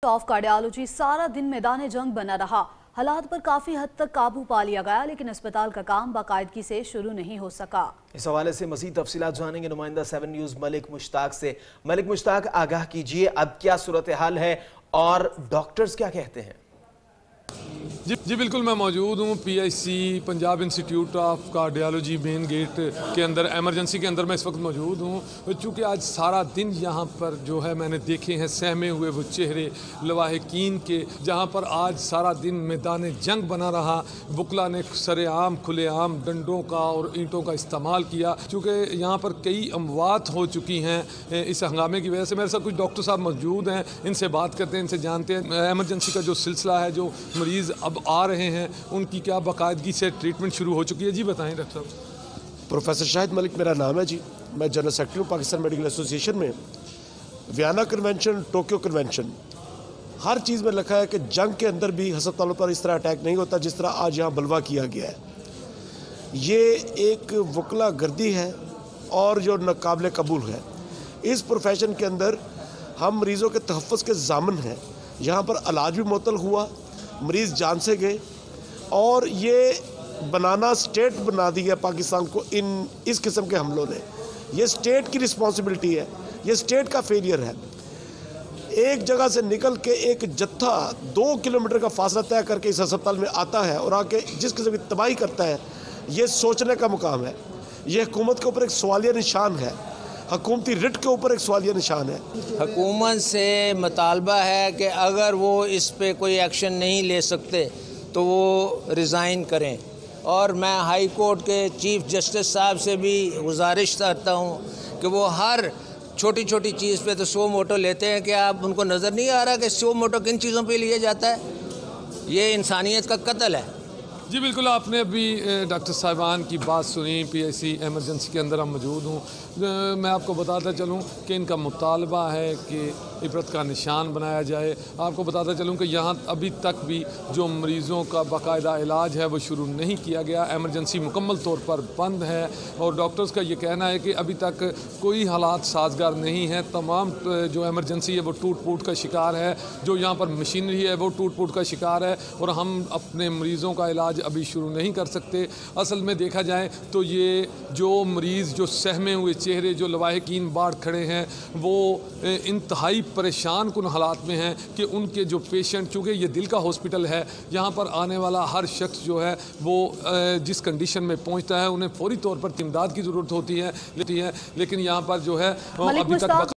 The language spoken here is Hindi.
ऑफ कार्डियोलॉजी सारा दिन मैदान जंग बना रहा। हालात पर काफी हद तक काबू पा लिया गया, लेकिन अस्पताल का काम बाकायदगी से शुरू नहीं हो सका। इस हवाले से मजीद तफसीलात जानेंगे नुमाइंदा 7 न्यूज मलिक मुश्ताक से। मलिक मुश्ताक, आगाह कीजिए, अब क्या सूरत हाल है और डॉक्टर्स क्या कहते हैं? जी बिल्कुल, मैं मौजूद हूँ PIC Punjab institute of cardiology main gate के अंदर, एमरजेंसी के अंदर मैं इस वक्त मौजूद हूँ। चूँकि आज सारा दिन यहाँ पर जो है मैंने देखे हैं सहमे हुए वो चेहरे लवाहिकीन के, जहाँ पर आज सारा दिन मैदान जंग बना रहा। बुकला ने सरेआम खुलेआम डंडों का और ईंटों का इस्तेमाल किया। चूँकि यहाँ पर कई अमवात हो चुकी हैं इस हंगामे की वजह से। मेरे साथ कुछ डॉक्टर साहब मौजूद हैं, इनसे बात करते हैं, इनसे जानते हैं एमरजेंसी का जो सिलसिला है, जो मरीज़ अब आ रहे हैं उनकी क्या बाकायदगी से ट्रीटमेंट शुरू हो चुकी है। जी बताएं डॉक्टर साहब। प्रोफेसर शाहिद मलिक मेरा नाम है जी। मैं जनरल सेक्रेटरी हूँ पाकिस्तान मेडिकल एसोसिएशन में। वियना कन्वेंशन, टोक्यो कन्वेंशन, हर चीज़ में लिखा है कि जंग के अंदर भी अस्पतालों पर इस तरह अटैक नहीं होता जिस तरह आज यहाँ बलवा किया गया है। ये एक वकला गर्दी है और जो नाकाबिल कबूल है। इस प्रोफेशन के अंदर हम मरीज़ों के तहफ़्फ़ुज़ के ज़ामिन हैं। यहाँ पर इलाज भी मुअत्तल हुआ, मरीज़ जान से गए, और ये बनाना स्टेट बना दी है पाकिस्तान को इस किस्म के हमलों ने। ये स्टेट की रिस्पॉन्सिबिलिटी है, ये स्टेट का फेलियर है। एक जगह से निकल के एक जत्था 2 किलोमीटर का फासला तय करके इस अस्पताल में आता है और आके जिस किस्म की तबाही करता है, ये सोचने का मुकाम है। ये हुकूमत के ऊपर एक सवालिया निशान है, हुकूमती रिट के ऊपर एक सवालिया निशान है। हुकूमत से मुतालबा है कि अगर वो इस पे कोई एक्शन नहीं ले सकते तो वो रिज़ाइन करें। और मैं हाई कोर्ट के चीफ जस्टिस साहब से भी गुजारिश करता हूँ कि वो हर छोटी छोटी चीज़ पे तो सो मोटो लेते हैं कि आप उनको नज़र नहीं आ रहा कि सो मोटो किन चीज़ों पे लिया जाता है। ये इंसानियत का कत्ल है। जी बिल्कुल, आपने अभी डॉक्टर साहिबान की बात सुनी। PIC एमरजेंसी के अंदर हम मौजूद हूँ। मैं आपको बताता चलूँ कि इनका मुतालबा है कि इबरत का निशान बनाया जाए। आपको बताता चलूँ कि यहाँ अभी तक भी जो मरीज़ों का बाकायदा इलाज है वो शुरू नहीं किया गया। एमरजेंसी मुकम्मल तौर पर बंद है और डॉक्टर्स का ये कहना है कि अभी तक कोई हालात साजगार नहीं है। तमाम जो एमरजेंसी है वो टूट फूट का शिकार है, जो यहाँ पर मशीनरी है वो टूट फूट का शिकार है, और हम अपने मरीज़ों का इलाज अभी शुरू नहीं कर सकते। असल में देखा जाए तो ये जो मरीज़, जो सहमे हुए चेहरे, जो लवाहिकीन बाढ़ खड़े हैं, वो इंतहाई परेशान कुन हालात में हैं कि उनके जो पेशेंट, चूँकि ये दिल का हॉस्पिटल है, यहाँ पर आने वाला हर शख्स जो है वो जिस कंडीशन में पहुँचता है उन्हें फौरी तौर पर इमदाद की ज़रूरत होती है, लेकिन यहाँ पर जो है अभी तक